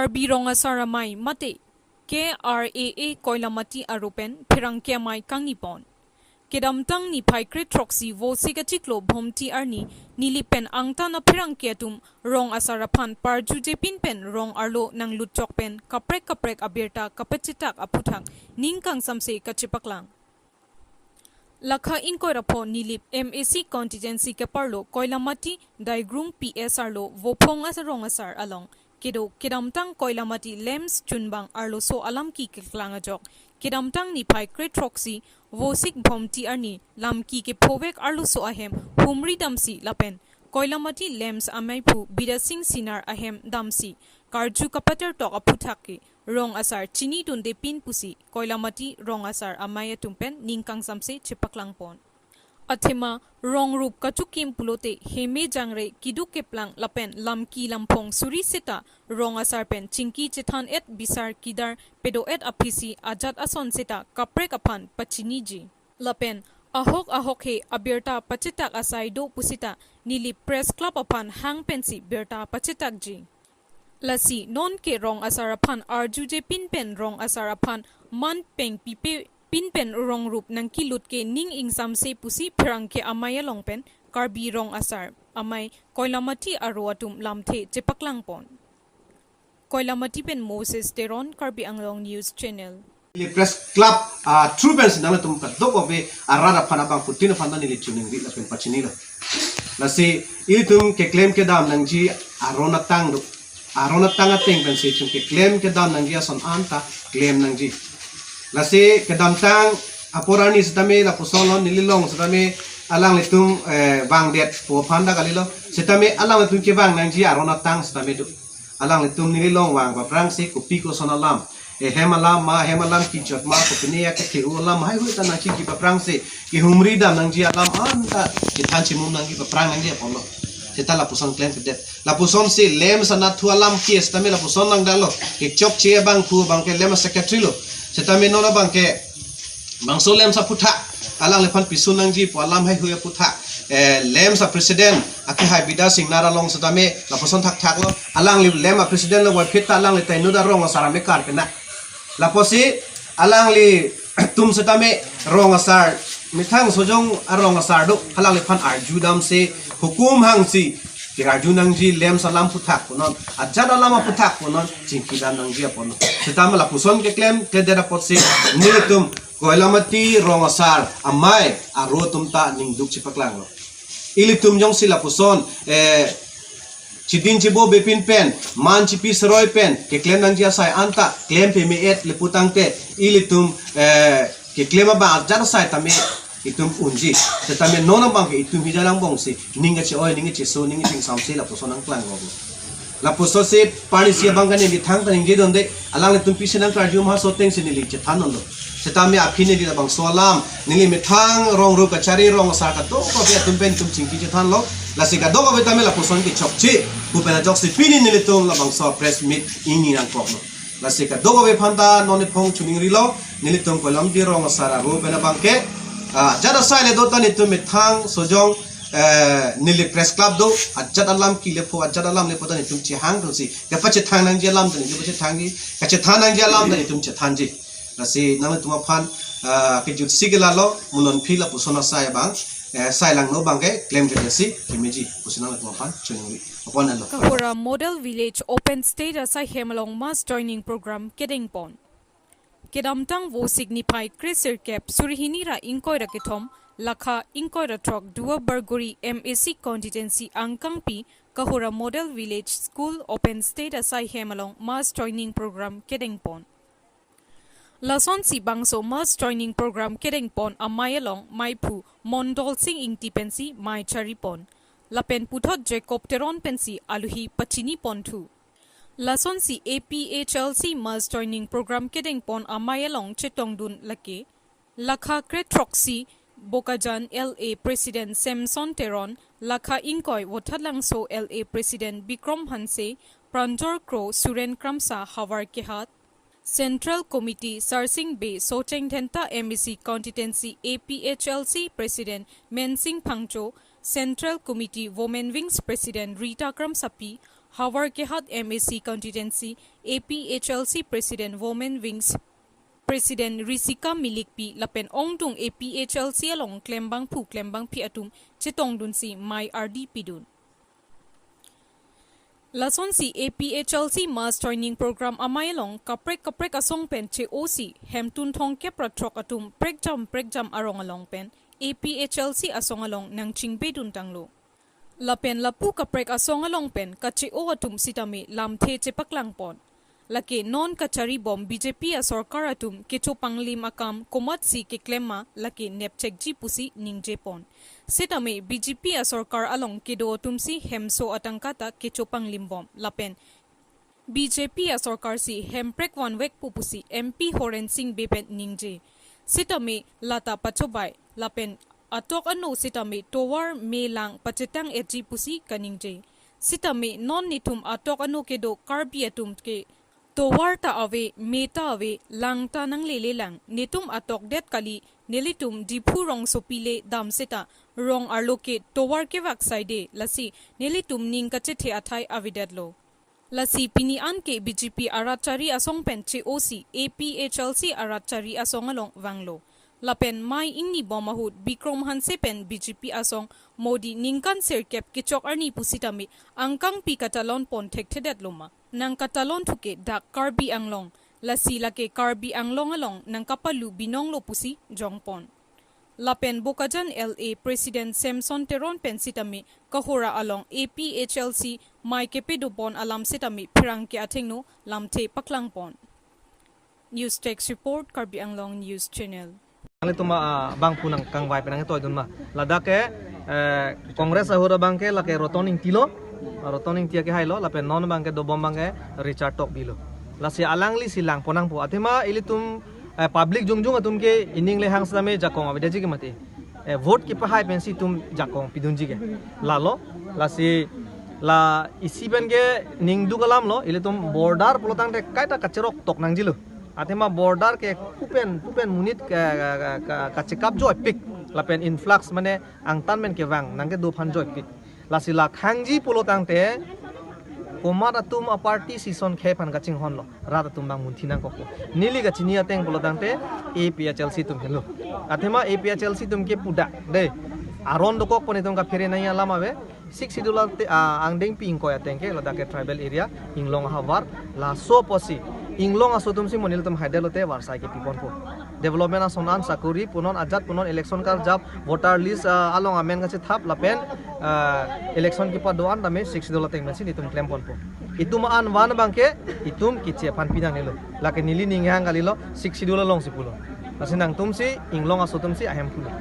Karbi Anglong mate KRAA koilamati arupen phirangke mai kangipon kedamtang ni phaikre troxy vo sigachiklo bhomti arni nilipen angta na phirangke tum rong asaraphan parjuje pinpen rong arlo nang lutchok pen kaprek abirta kapachitak aputhak ningkang samse kachipaklang Lakha inkoirapo nilip MAC contingency ke parlo koilamati daigrung PSR lo vopong asarong asar along kedo kedamtang koilamati lems chunbang arlo so alam ki kiklanga jok kedamtang ni pai kretroxy vosik bhomti arni lamki ke phowek arlo so ahem humri damsi lapen koilamati lems amai phu bidasing sinar ahem damsi karju kapater tok aputhake rong asar chini tunde pin pusi koilamati rong asar amaya tumpen ningkang samse chipaklangpon Athema rong rup kachukim pulote heme jangre kiduk keplang lapen lamki lampong suri seta rong asar pen chingki chethan et bisar kidar pedo et apisi ajat ason seta kaprek apan pachiniji lapen ahok he abirta pachitak asai do pusita nili press club apan hang pensi birta pachitak ji Lasi non ke rong asarapan arjuje pinpen rong asarapan man peng pipe pinpen rong rup nang kilut ke ning ingsam se pusi pherang ke amaya longpen karbi rong asar amai koilamati aroatum lamthe chepaklang pon koilamati pen Moses Teron Karbi Anglong News Channel Press Club true bens nang tum ka dog obe arara phana bang putin phana ni lichuning ri la pen pachini la lasi itum ke claim ke dam nang ji arona tang Arona tanga ting ben se chung ke claim ke dam nang ji son anta claim nang ji lasi ke dam tang aporani setame la posolo nililong setame alang litung bang det po phanda kalilo setame alang litung ke bang nang ji arona tang setame du alang litung nililong wang ba prang se kopi ko sonalam hemalam ki jot ma ko penia ke ke ulam hai hu ta na ki ba prang se ki humri dam nang ji alam anta ki than chimum nang ji ba prang nang ji apolo Kita lapuson claim ke det lapuson si lem sana thualam kies tame lapuson nang dalo ke chok che bang khu bang ke lem secretary lo setame nona bang ke bang so lem sa putha alang lephan pisun nang ji palam hai huya putha lem sa president ake hai bida sing nara long setame lapuson thak lo alang lem president lo wa phita alang le tai no da rong asara me kar pena laposi alang li tum setame rong asar mithang sojong arong asar do alang lephan arjudam se hukum hangsi kiraju nangji lem salam puthak ponon ajada lama puthak ponon chingkidan nangji apon setama la puson ke claim ke dera potsi nitum koilamati rongasar amai arotum ta ningduk chipaklang ilitum jong sila puson chidin chibo bepin pen man chipi seroy pen ke claim nangji asai anta claim pe me et leputang te ilitum ke claim ba ajada sai tame itum unji tetapi nona bang itum hijalang bongsi ninga che oi ninga che so ninga ching samse la poson ang klang gogo la poso se pani sia bang kan ni thang tan nge donde alang le tum pisenang karju ma so teng sinili che thanon lo setami aphine di bang solam nili me thang rong ru ka chari rong sa ka to ko be tum pen tum ching ki che than lo la se ka do ko be tame la poson ki chok chi ku pena jok se pini nili tum la bang so press meet ini nang ko lo la se ka do ko be phanta noni phong chuning ri lo nili tum ko lam di rong sa ra ru pena bang ke jada sai le do tani tu mithang sojong nili press club do ajat alam ki lepo ajat alam lepo tani tum chi hang do si ka pache thang nang je alam tani je pache thang gi ka che thang nang je alam tani tum che than ji rasi nang tuma phan ke jut sigila lo munon phila pusona sai bang sai lang no bang ke claim ke si kimeji pusina tuma phan chungi upon alo Kahura Model Village Open State asai hemalong mass joining program kedengpon Kedamtang vo signify Krisir Kep Surihinira Inkoira Kithom Lakha Inkoira Trok Dua Burguri MAC Contingency Angkangpi Kahura Model Village School Open State Asai Hemalong Mass Joining Program Kedengpon Lason si bangso Mass Joining Program Kedengpon Amayalong Maipu Mondol Sing Ingtipensi Mai Charipon Lapen Puthot Jacob Teron Pensi Aluhi Pachini Pontu Lason si APHLC Mass Joining Program Kedeng Pon Amayalong Chetongdun Lake Lakha Kretroxy Bokajan LA President Samson Teron Lakha Inkoy Wothalangso LA President Bikrom Hanse Pranjor Kro Suren Kramsa Hawar Kehat Central Committee Sarsing Bay Socheng Thenta MEC Contingency APHLC President Mensing Pangcho Central Committee Women Wings President Rita Kramsapi Hawar Kehat MAC Constituency APHLC President Women Wings President Risika Milikpi lapen ongtung APHLC along klembang pi atum chitong dun si Mai RDP dun. Lason si APHLC Mass Training Program amayalong kaprek asong pen che OC hemtun thong kepra trok atum prek jam arong along pen APHLC asong along nang chingbe dun tanglo. Lapen lapu kaprek asong along pen kache o atum sitami lamthe che paklang pon. Laki non kachari bom BJP a sorkar atum kecho panglim akam komat si keklema laki nepchekji pusi ningje pon. Sitame BJP a sorkar along kedo atum si hemso atangkata kecho panglim bom lapen. BJP a sorkar si hemprek wanwek pupusi MP Horen Singh bepen ningje. Sitame lata pachobay lapen atok ano sitame towar melang pachetang etji pusi kaningje. Sitame non nitum atok ano kedo Karbi atum ke towar ta ave meta ave langta nang lele lang nitum atok det kali nilitum diphu rong sopile dam seta rong arloke towar ke vakside lasi nilitum ning kachethe athai avidadlo lasi pini an ke BJP arachari asong penche OC APHLC arachari asong along wanglo lapen mai ingni bomahut Bikrom Hanse pen BJP asong Modi ningkan serkep kichok arni pusitami angkang pi katalon pon thekthedet loma nang katalon thuke dak Karbi Anglong lasi lake Karbi Anglong along nang kapalu binong lo pusi jongpon lapen Bokajan LA President Samson Teron pen sitami kahora along APHLC mai kepedo pon alam sitami pirang ke athengno lamthe paklangpon News Text Report Karbi Anglong News Channel Ang ito bang punang kang wipe nang ito idun ma lada ke Kongres ahura bang ke lake rotoning tilo rotoning tia ke hailo lapen non bang ke dobom bang ke Richard Tok bilo lasi alangli silang ponang po atema ilitum public jungjung atum ke ining le hang same jakong abedaji ke mati vote ki pahai pensi tum jakong pidunji ke lalo lasi la isi ben ke ning du kalam lo ilitum border polotang te kaita kacerok tok nang jilu atema border ke pupen munit ka checkup joy pick lapen influx mane angtan men ke wang nangke do phan joy pick lasila khangji polotang te komar atum a party season khe phan ka chinghon lo rat atum bang munthina ko nili ga chinia teng polotang te APHLC tum hello atema APHLC tum ke puda de aron dokok poni tum ka fere naya lama be 6 schedule angdeng ping ko ateng ke ladake tribal area inglong hawar la so posi Inglong asotum si monil tum haidelote warsai ke pipon po development asonan sakuri punon ajat punon election kar jab voter list along amen gache thap lapen election ki padoan dame 6 dola teng masi nitum claim pon po itum an wan bangke itum kiche pan pinang nilo lake nili ninghang galilo 6 dola long si pulo asinang tum si inglong asotum si ahem pulo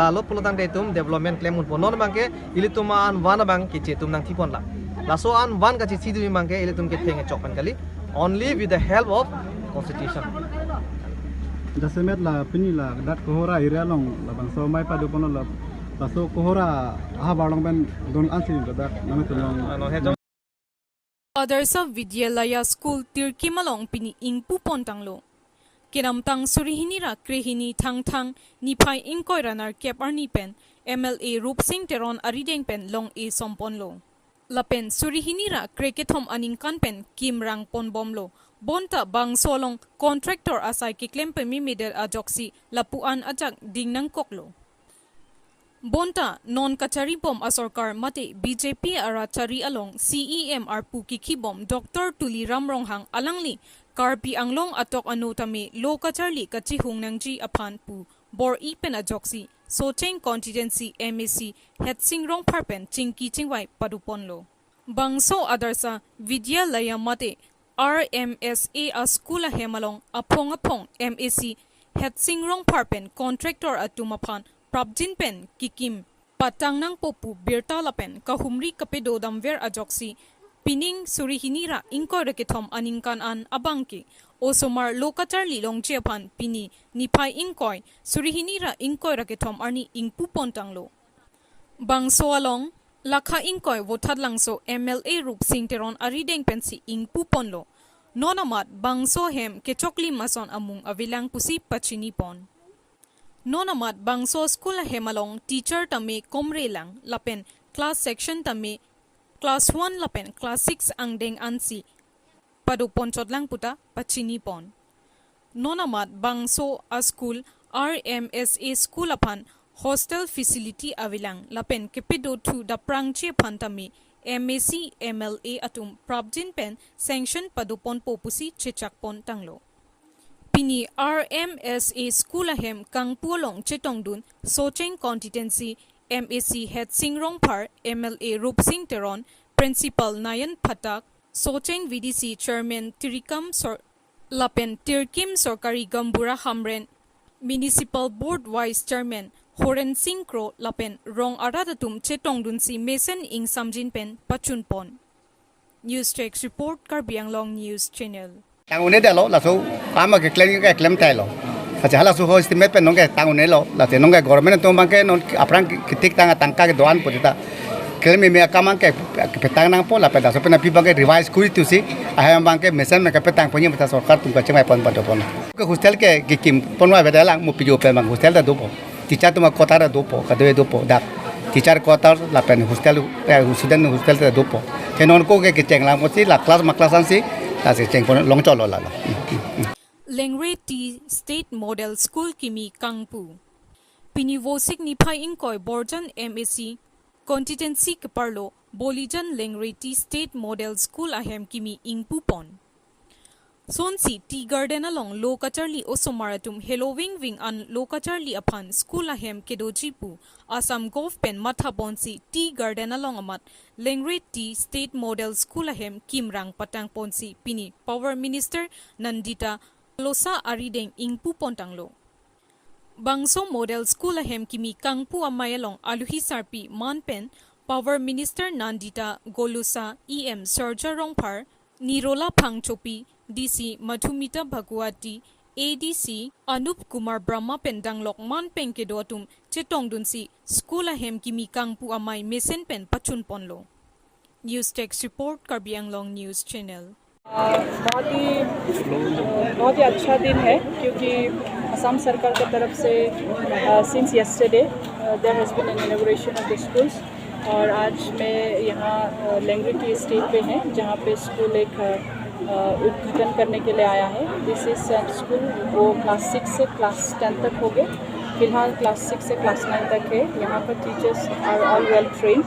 lalo pulo tang detum development claim pon non bangke ilitum an wan bang kiche tum nang tipon la laso an wan gache sidu bangke ilitum ke thenge chokan kali only with the help of constitution jasemet la pini la dat kohora area long la bangso mai padu pono la taso kohora aha barong ben don ansi dat nami tulong Others of Vidyalaya School Tirkimalong pini ingpu pontanglo Kiramtang Surihinira Krehini Thang Nipai Inkoy Ranar Kep Arni Pen MLA Rup Singh Teron Arideng Pen Long E Somponlo Lapen Surihinira Krekethom Aningkan Pen Kim Rang Pon Bomlo Bonta Bang Solong Contractor Asai Kiklem Pemi Middle Ajoksi Lapuan Ajak Dingnang Koklo Bonta non kachari bom asorkar mate BJP arachari along CEM arpu kikibom Dr. Tuli Ramronghang alangli Karbi Anglong atok anotame lo kacharli kachihung nangji apan pu bor ipen ajoksi Socheng Constituency MAC Hetsingrong Parpen Chingki Chingwai Paduponlo Bangso Adarsa Vidyalaya mate RMSA a Skula Hemalong Apong MAC Hetsingrong Parpen Contractor atumapan Prabjin pen kikim patang nang popu birta lapen kahumri kapedo damver ajoksi pining surihinira ingko rekethom aningkan an abangki osomar lokachar lilong jepan pini nipai ingkoy surihinira ingko rekethom arni ingpu pontanglo bangso along lakha ingkoy votat langso MLA Rup Singh Teron arideng pensi ingpu ponlo nonamat bangso hem kechokli mason amung avilang pusi pachini pon Nonamat bangso school hemalong teacher tame komre lang lapen class section tame class 1 lapen class 6 angdeng ansi padupon chotlang puta pachini pon nonamat bangso a school RMSA school apan hostel facility avilang lapen kepido thu da prangche phantami MAC MLA atum prabjin pen sanction padupon popusi chechakpon tanglo Pini RMSA school ahem kangpulong chetongdun socheng constituency MAC head Singrong Par MLA Rup Singh Teron principal Nayan Phatak socheng VDC chairman Tirikam Lapen Tirkim Sorkari Gambura Hamren municipal board vice chairman Horen Singh Kro Lapen rong aradatum chetongdun si Mason ing samjin pen pachunpon News Text report Karbi Anglong News Channel Tang une de lo la so ama ke claim tai lo acha hala su ho estimate pe nong ke tang une lo la te nong ke government to mang ke non aprang kitik tang tangka ke doan putita claim me kamang ke petang nang po la pe da so pe na pi bang ke revise kuri tu si aham bang ke mesen me ke petang punya mata sarkar tum ka chemai pon pado pon ke hostel ke kim pon wa be lang mu pi jo pe mang hostel da do po teacher tuma kota da do po ka do po da teacher kota la pe hostel student hostel da do po ke non ko ke cheng lang mo si la class ma class an si ta se cheng pon long cholo la Lengre T State Model School Kimi Kangpu Pinivo Signify Inkoy Borjan MAC Constituency Keparlo Bolijan Lengre T State Model School Ahem Kimi Ingpu Pon Sonsi Tea Garden along Lokacharli Osomaratum Halloween Wing an Lokacharli upon School Ahem Kedojipu Assam Golf Pen Mathabonsi Tea Garden along Amat Lengre T State Model School Ahem Kimrang Patang Ponsi Pini Power Minister Nandita Losa Arideng Ingpu Pontanglo Bangso Model School Ahem Kimi Kangpu Amayalong Aluhi Sarpi Manpen Power Minister Nandita Golusa EM Serja Rongpar Nirola Pangchopi DC Madhumita Bhagwati ADC Anup Kumar Brahma Pendanglok Man Penkedotum Chetongdunsi School Ahem Kimi Kangpu Amay Mesen Pen Pachun Ponlo News Text Report Karbi Anglong News Channel बहुत ही अच्छा दिन है क्योंकि असम सरकार की तरफ से since yesterday there has been an inauguration of the schools और आज मैं यहाँ लेंगरी की स्टेट पे हैं जहाँ पे स्कूल एक उद्घाटन करने के लिए आया है दिस इज स्कूल वो क्लास 6 से क्लास 10 तक हो गए फिलहाल क्लास 6 से क्लास 9 तक है यहाँ पर teachers are all well train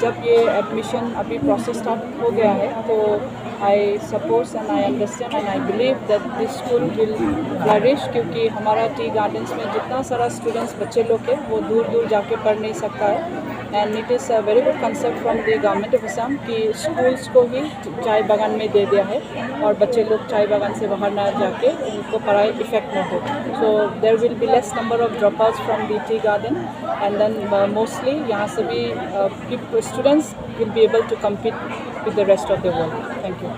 जब ये एडमिशन अभी प्रोसेस स्टार्ट हो गया है तो I suppose and I understand and I believe that this school will flourish क्योंकि हमारा टी गार्डन्स में जितना सारा स्टूडेंट्स बच्चे लोग हैं वो दूर दूर जाके पढ़ नहीं सकता है and it is a very good concept from the government of Assam कि स्कूल्स को ही चाय बागान में दे दिया है और बच्चे लोग चाय बागान से बाहर ना जाके उनको पढ़ाई इफेक्ट ना हो so there will be less number of drop outs from the tea garden and then mostly यहाँ से भी students will be able to compete with the rest of the world. Thank you.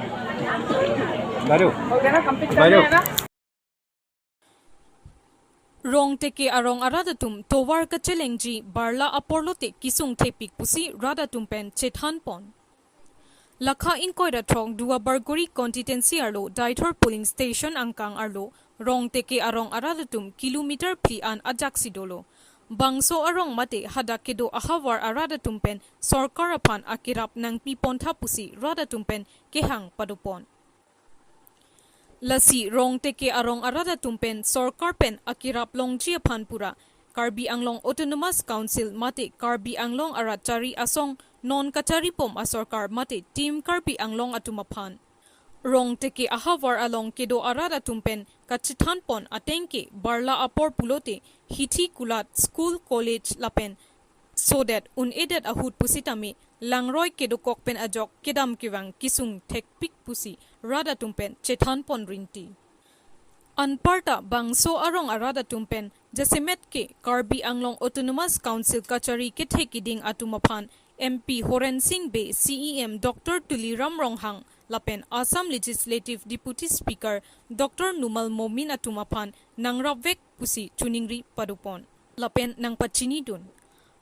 Rong teke arong aradatum towar ka chelengji barla aporlote kisung thepik pusi radatum pen chethan pon. Lakha in koida thong dua bargori constituency arlo Daitor polling station angkang arlo rong teke arong aradatum kilometer pli an ajaksidolo. Bangso arong mate hadakedo ahawar arada tumpen sorkar apan akirap nang piponta pusi rada tumpen kehang padupon. Lasi rong teke arong arada tumpen sorkar pen akirap longji apan pura Karbi Anglong Autonomous Council mate Karbi Anglong arachari asong non kachari pom asorkar mate team Karbi Anglong atumapan. Rong teke ahawar along kedo arada tumpen kachithan pon atengke barla apor pulote hithi kulat school college lapen so that unedet ahut pusitami langroi kedo kokpen ajok kedam kiwang kisung thekpik pusi rada tumpen chethan pon rinti anparta bangso arong arada tumpen jasemet ke Karbi Anglong Autonomous Council kachari ke thekiding atumapan MP Horen Singh Be CEM Dr. Tuliram Ronghang Lapen Assam Legislative Deputy Speaker Dr. Numal Momin Atumapan Nangravek Pusi Chuningri Padupon Lapen Nang Pachini Dun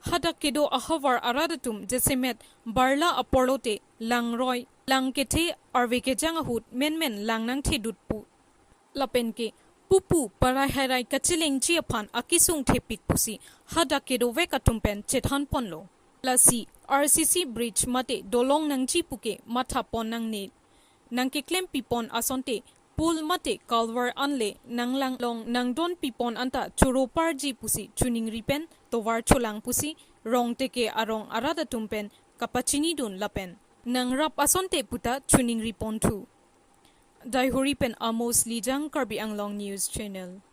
Hadakedo Ahawar Aradatum Jesemet Barla Apolote Langroy Langkete Arveke Jangahut Men Langnang Tedutpu Lapenke Pupu Paraharai Kachileng Chiapan Akisung Tepik Pusi Hadakedo Vekatumpen Chethan Ponlo Lasi RCC bridge mate dolong nang chi puke matha pon nang ne nang ke klem pipon asonte pool mate kalwar anle nang lang long nang don pipon anta churo parji pusi chuning ripen towar chulang pusi rong teke arong arada tumpen kapachini dun lapen nang rap asonte puta chuning ripon thu Dai huripen Amos Lijang Karbi Anglong News Channel.